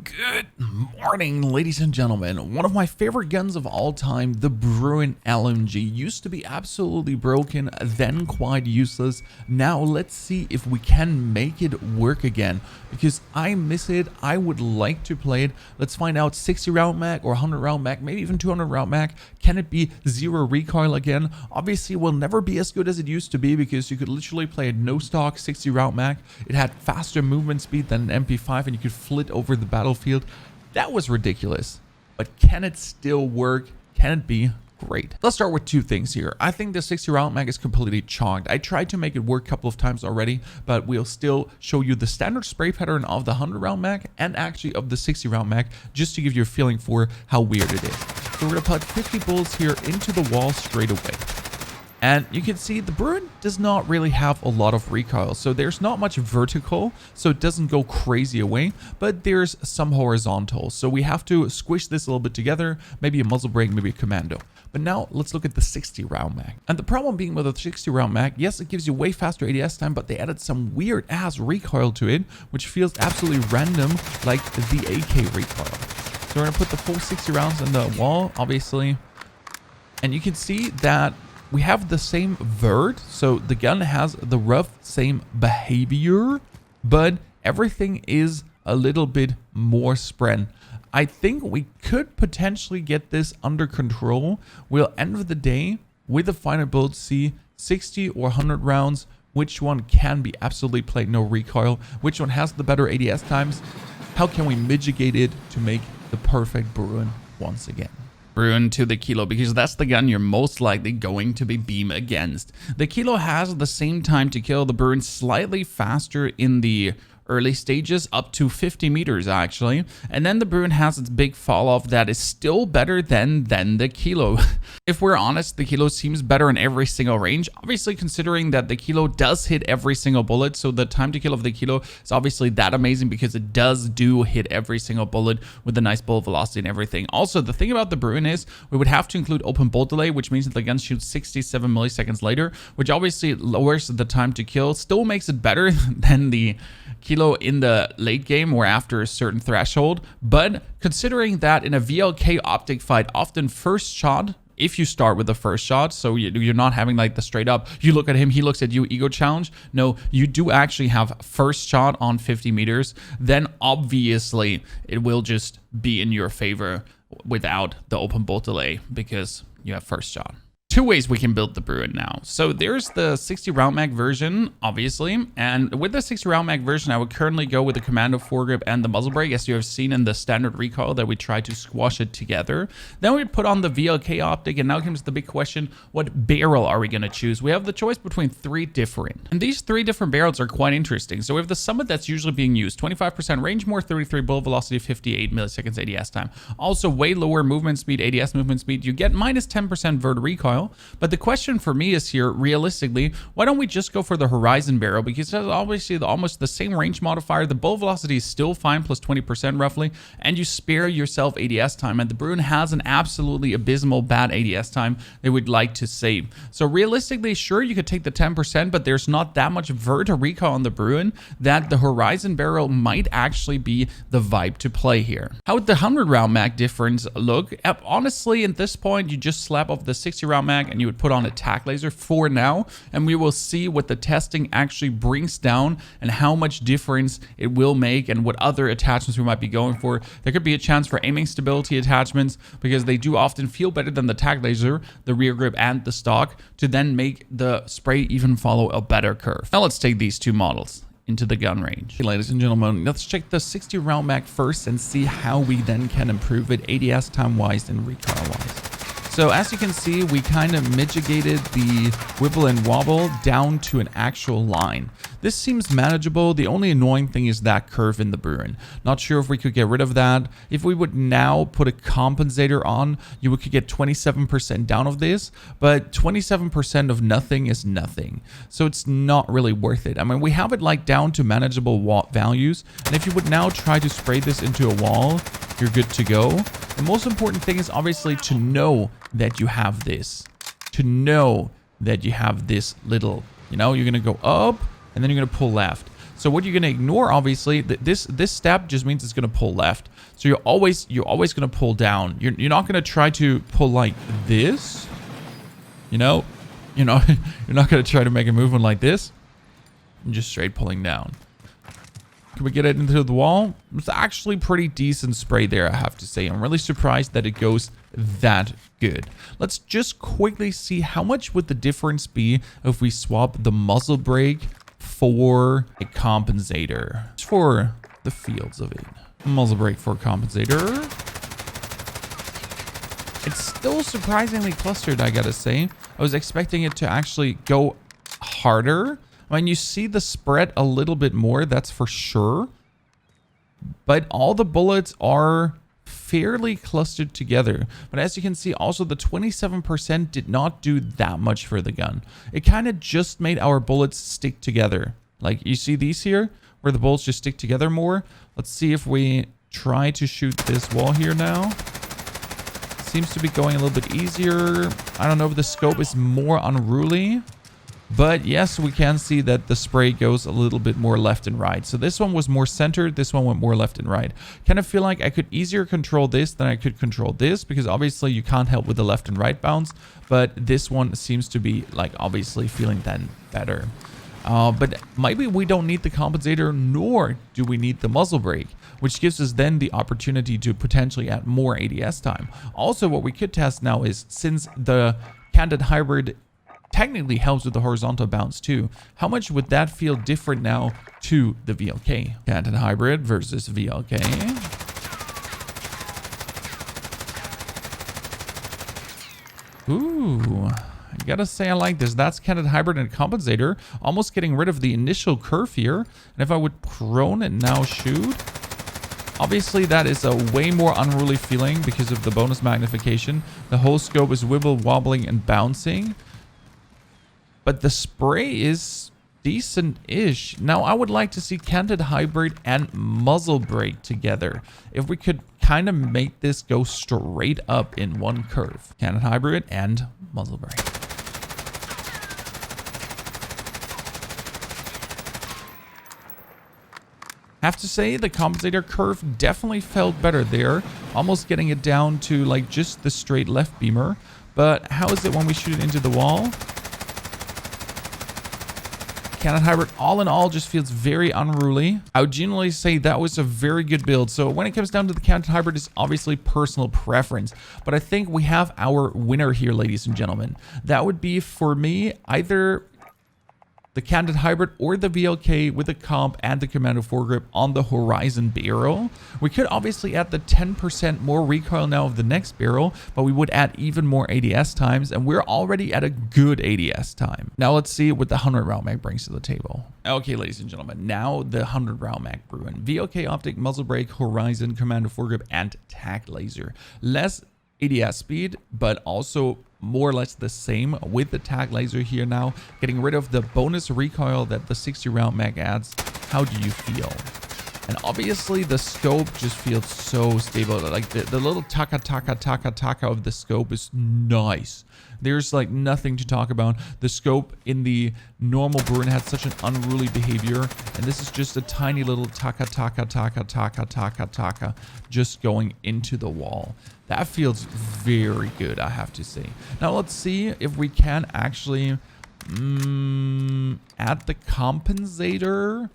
Good morning, ladies and gentlemen. One of my favorite guns of all time, the Bruen LMG, used to be absolutely broken, then quite useless. Now let's see if we can make it work again, because I miss it. I would like to play it. Let's find out. 60 round mag or 100 round mag, maybe even 200 round mag. Can it be zero recoil again? Obviously it will never be as good as it used to be, because you could literally play a no stock 60 round mag. It had faster movement speed than an MP5, and you could flit over the battlefield. That was ridiculous. But can it still work? Can it be great? Let's start with two things here. I think the 60 round mag is completely chalked. I tried to make it work a couple of times already, but we'll still show you the standard spray pattern of the 100 round mag and actually of the 60 round mag, just to give you a feeling for how weird it is. So we're gonna put 50 bullets here into the wall straight away. And you can see the Bruen does not really have a lot of recoil, so there's not much vertical, so it doesn't go crazy away, but there's some horizontal. So we have to squish this a little bit together, maybe a muzzle brake, maybe a commando. But now let's look at the 60 round mag. And the problem being with the 60 round mag, yes, it gives you way faster ADS time, but they added some weird ass recoil to it, which feels absolutely random, like the AK recoil. So we're gonna put the full 60 rounds in the wall, obviously. And you can see that we have the same vert, so the gun has the rough same behavior, but everything is a little bit more spread. I think we could potentially get this under control. We'll end of the day with the final build see 60 or 100 rounds, which one can be absolutely played no recoil, which one has the better ADS times, how can we mitigate it to make the perfect Bruen once again. Bruen to the Kilo, because that's the gun you're most likely going to be beam against. The Kilo has the same time to kill, the Bruen slightly faster in the early stages, up to 50 meters actually, and then the Bruen has its big fall off that is still better than the Kilo. If we're honest, the Kilo seems better in every single range, obviously considering that the Kilo does hit every single bullet, so the time to kill of the Kilo is obviously that amazing because it do hit every single bullet with a nice bullet velocity and everything. Also, the thing about the Bruen is we would have to include open bolt delay, which means that the gun shoots 67 milliseconds later, which obviously lowers the time to kill, still makes it better than the Kilo in the late game or after a certain threshold. But considering that in a VLK optic fight, often first shot, if you start with the first shot, so you're not having like the straight up, you look at him, he looks at you, ego challenge. No, you do actually have first shot on 50 meters. Then obviously it will just be in your favor without the open bolt delay because you have first shot. Two ways we can build the Bruen now. So there's the 60 round mag version, obviously, and with the 60 round mag version, I would currently go with the commando foregrip and the muzzle brake, as you have seen in the standard recoil that we try to squash it together. Then we put on the VLK optic, and now comes the big question: what barrel are we going to choose? We have the choice between three different, and these three different barrels are quite interesting. So we have the Summit that's usually being used, 25% range more, 33 bullet velocity, 58 milliseconds ADS time. Also way lower movement speed, ADS movement speed. You get minus 10% vert recoil. But the question for me is here, realistically, why don't we just go for the Horizon barrel? Because it's obviously almost the same range modifier. The bullet velocity is still fine, plus 20% roughly, and you spare yourself ADS time. And the Bruen has an absolutely abysmal bad ADS time they would like to save. So realistically, sure, you could take the 10%, but there's not that much vert recoil on the Bruen that the Horizon barrel might actually be the vibe to play here. How would the 100 round mag difference look? Honestly, at this point, you just slap off the 60 round mag and you would put on a tac laser for now, and we will see what the testing actually brings down and how much difference it will make and what other attachments we might be going for. There could be a chance for aiming stability attachments because they do often feel better than the tac laser, the rear grip, and the stock to then make the spray even follow a better curve. Now let's take these two models into the gun range. Okay, ladies and gentlemen, let's check the 60 round mag first and see how we then can improve it ADS time wise and recoil wise. So as you can see, we kind of mitigated the wibble and wobble down to an actual line. This seems manageable. The only annoying thing is that curve in the Bruen. Not sure if we could get rid of that. If we would now put a compensator on, you could get 27% down of this, but 27% of nothing is nothing. So it's not really worth it. I mean, we have it like down to manageable watt values. And if you would now try to spray this into a wall, you're good to go. The most important thing is obviously to know that you have this. To know that you have this little, you know, you're going to go up and then you're going to pull left. So what you're going to ignore, obviously, this step just means it's going to pull left. So you're always going to pull down. You're not going to try to pull like this. You know, you're not going to try to make a movement like this. You're just straight pulling down. Can we get it into the wall? It's actually pretty decent spray there, I have to say. I'm really surprised that it goes that good. Let's just quickly see how much would the difference be if we swap the muzzle brake for a compensator. Just for the fields of it. Muzzle brake for compensator. It's still surprisingly clustered, I gotta say. I was expecting it to actually go harder. I mean, you see the spread a little bit more, that's for sure. But all the bullets are fairly clustered together. But as you can see, also the 27% did not do that much for the gun. It kind of just made our bullets stick together. Like, you see these here, where the bullets just stick together more? Let's see if we try to shoot this wall here now. Seems to be going a little bit easier. I don't know if the scope is more unruly. But yes, we can see that the spray goes a little bit more left and right. So this one was more centered. This one went more left and right. Kind of feel like I could easier control this than I could control this, because obviously you can't help with the left and right bounce. But this one seems to be like obviously feeling then better. But maybe we don't need the compensator, nor do we need the muzzle brake, which gives us then the opportunity to potentially add more ADS time. Also, what we could test now is, since the Canted hybrid technically helps with the horizontal bounce too, how much would that feel different now to the VLK? Canted hybrid versus VLK. Ooh, I gotta say I like this. That's Canted hybrid and compensator, almost getting rid of the initial curve here. And if I would prone and now shoot, obviously that is a way more unruly feeling because of the bonus magnification. The whole scope is wibble wobbling and bouncing. But the spray is decent-ish. Now, I would like to see Canted hybrid and muzzle brake together. If we could kind of make this go straight up in one curve. Canted hybrid and muzzle brake. Have to say, the compensator curve definitely felt better there. Almost getting it down to like just the straight left beamer. But how is it when we shoot it into the wall? Canted hybrid, all in all, just feels very unruly. I would generally say that was a very good build. So when it comes down to the Canted hybrid, it's obviously personal preference. But I think we have our winner here, ladies and gentlemen. That would be, for me, either the Canted hybrid or the VLK with the comp and the Commando foregrip on the Horizon barrel. We could obviously add the 10% more recoil now of the next barrel, but we would add even more ADS times, and we're already at a good ADS time. Now let's see what the 100 round mag brings to the table. Okay, ladies and gentlemen, now the 100 round mag Bruen. VLK optic, muzzle brake, Horizon, Commando foregrip, and tac laser. Less ADS speed, but also more or less the same with the tac laser here now, getting rid of the bonus recoil that the 60 round mag adds. How do you feel? And obviously the scope just feels so stable. Like the little taka of the scope is nice. There's like nothing to talk about. The scope in the normal Bruen had such an unruly behavior, and this is just a tiny little taka just going into the wall. That feels very good, I have to say. Now let's see if we can actually add the compensator,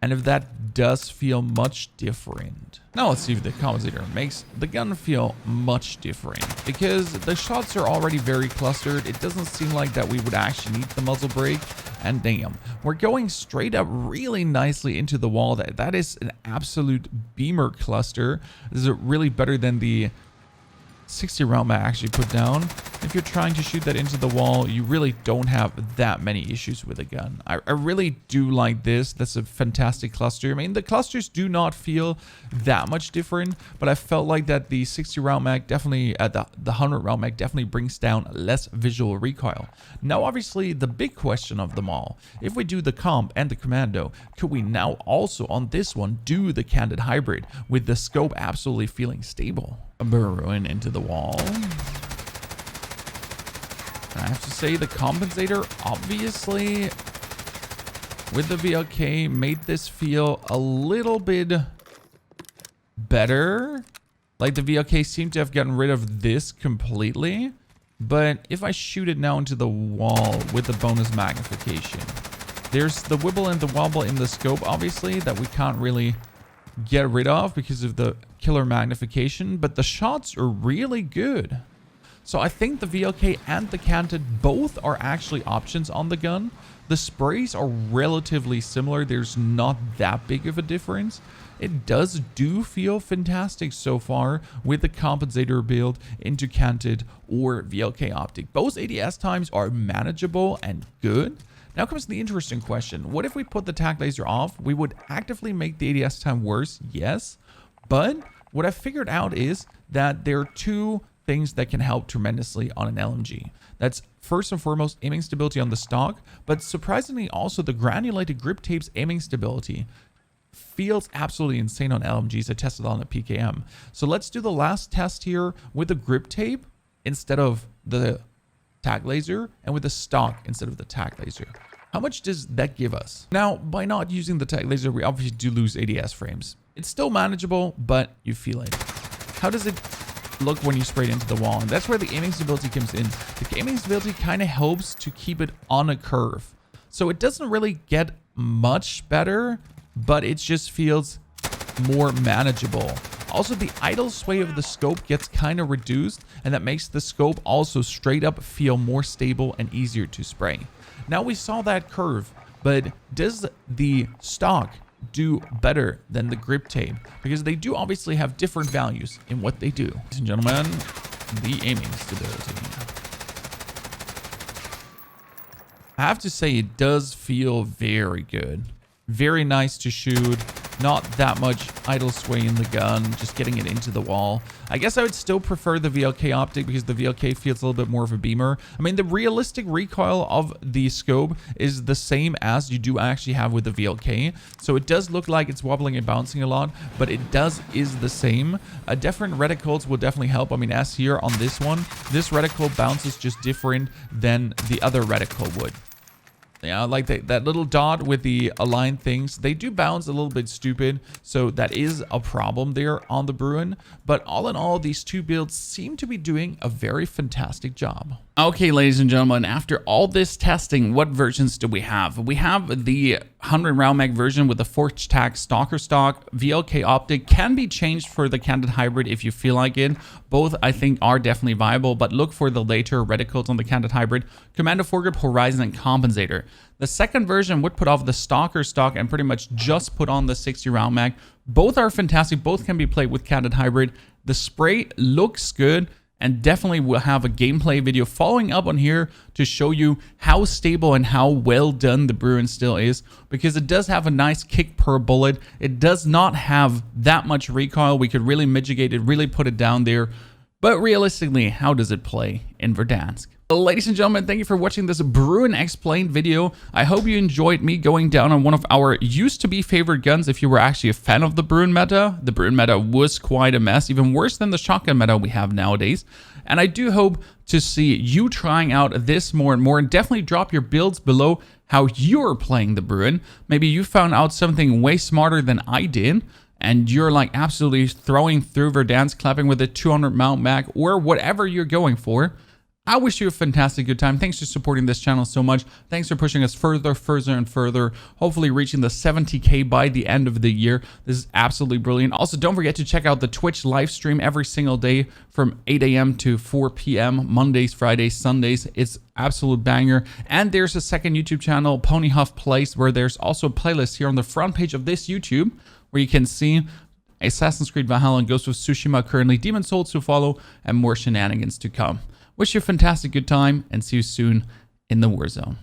and if that does feel much different. Now let's see if the compensator makes the gun feel much different, because the shots are already very clustered. It doesn't seem like that we would actually need the muzzle brake. And damn, we're going straight up really nicely into the wall. That is an absolute beamer cluster. This is really better than the 60 round mag actually put down. If you're trying to shoot that into the wall, you really don't have that many issues with the gun. I really do like this. That's a fantastic cluster. I mean, the clusters do not feel that much different, but I felt like that the 60 round mag definitely, the 100 round mag definitely brings down less visual recoil. Now, obviously, the big question of them all, if we do the comp and the commando, could we now also on this one do the Canted hybrid with the scope absolutely feeling stable? Bruen into the wall. I have to say the compensator obviously with the VLK made this feel a little bit better. Like the VLK seemed to have gotten rid of this completely. But if I shoot it now into the wall with the bonus magnification, there's the wibble and the wobble in the scope, obviously, that we can't really get rid of because of the killer magnification. But the shots are really good. So I think the VLK and the Canted both are actually options on the gun. The sprays are relatively similar. There's not that big of a difference. It does feel fantastic so far with the Compesator build into Canted or VLK optic. Both ADS times are manageable and good. Now comes the interesting question. What if we put the tac laser off? We would actively make the ADS time worse, yes. But what I figured out is that there are two things that can help tremendously on an LMG. That's first and foremost aiming stability on the stock, but surprisingly also the granulated grip tape's aiming stability feels absolutely insane on LMGs. I tested on a PKM. So let's do the last test here with the grip tape instead of the tac laser and with the stock instead of the tac laser. How much does that give us? Now, by not using the tac laser, we obviously do lose ADS frames. It's still manageable, but you feel it. How does it look when you spray it into the wall? And that's where the aiming stability comes in. The aiming stability kind of helps to keep it on a curve. So it doesn't really get much better, but it just feels more manageable. Also, the idle sway of the scope gets kind of reduced, and that makes the scope also straight up feel more stable and easier to spray. Now we saw that curve, but does the stock do better than the grip tape? Because they do obviously have different values in what they do. Ladies and gentlemen, the aiming stability. I have to say it does feel very good. Very nice to shoot. Not that much idle sway in the gun, just getting it into the wall. I guess I would still prefer the VLK optic because the VLK feels a little bit more of a beamer. I mean, the realistic recoil of the scope is the same as you do actually have with the VLK. So it does look like it's wobbling and bouncing a lot, but it is the same. Different reticles will definitely help. I mean, as here on this one, this reticle bounces just different than the other reticle would. Yeah, like that little dot with the aligned things, they do bounce a little bit stupid, so that is a problem there on the Bruen. But all in all, these two builds seem to be doing a very fantastic job. Okay, ladies and gentlemen, after all this testing, what versions do we have? We have the 100 round mag version with the Forged Tac Stalker stock. VLK optic can be changed for the Canted hybrid if you feel like it. Both, I think, are definitely viable, but look for the later reticles on the Canted hybrid. Commando foregrip, Horizon, and Compensator. The second version would put off the Stalker stock and pretty much just put on the 60 round mag. Both are fantastic. Both can be played with Canted hybrid. The spray looks good, and definitely we'll have a gameplay video following up on here to show you how stable and how well done the Bruen still is, because it does have a nice kick per bullet. It does not have that much recoil. We could really mitigate it, really put it down there. But realistically, how does it play in Verdansk? Ladies and gentlemen, thank you for watching this Bruen Explained video. I hope you enjoyed me going down on one of our used-to-be favorite guns if you were actually a fan of the Bruen meta. The Bruen meta was quite a mess, even worse than the shotgun meta we have nowadays. And I do hope to see you trying out this more and more, and definitely drop your builds below how you're playing the Bruen. Maybe you found out something way smarter than I did, and you're like absolutely throwing through Verdansk, clapping with a 200 mount mag, or whatever you're going for. I wish you a fantastic good time. Thanks for supporting this channel so much. Thanks for pushing us further and further, hopefully reaching the 70K by the end of the year. This is absolutely brilliant. Also, don't forget to check out the Twitch live stream every single day from 8 a.m. to 4 p.m. Mondays, Fridays, Sundays. It's absolute banger. And there's a second YouTube channel, P4wnyhof Plays, where there's also a playlist here on the front page of this YouTube where you can see Assassin's Creed Valhalla and Ghost of Tsushima currently, Demon Souls to follow, and more shenanigans to come. Wish you a fantastic good time, and see you soon in the Warzone.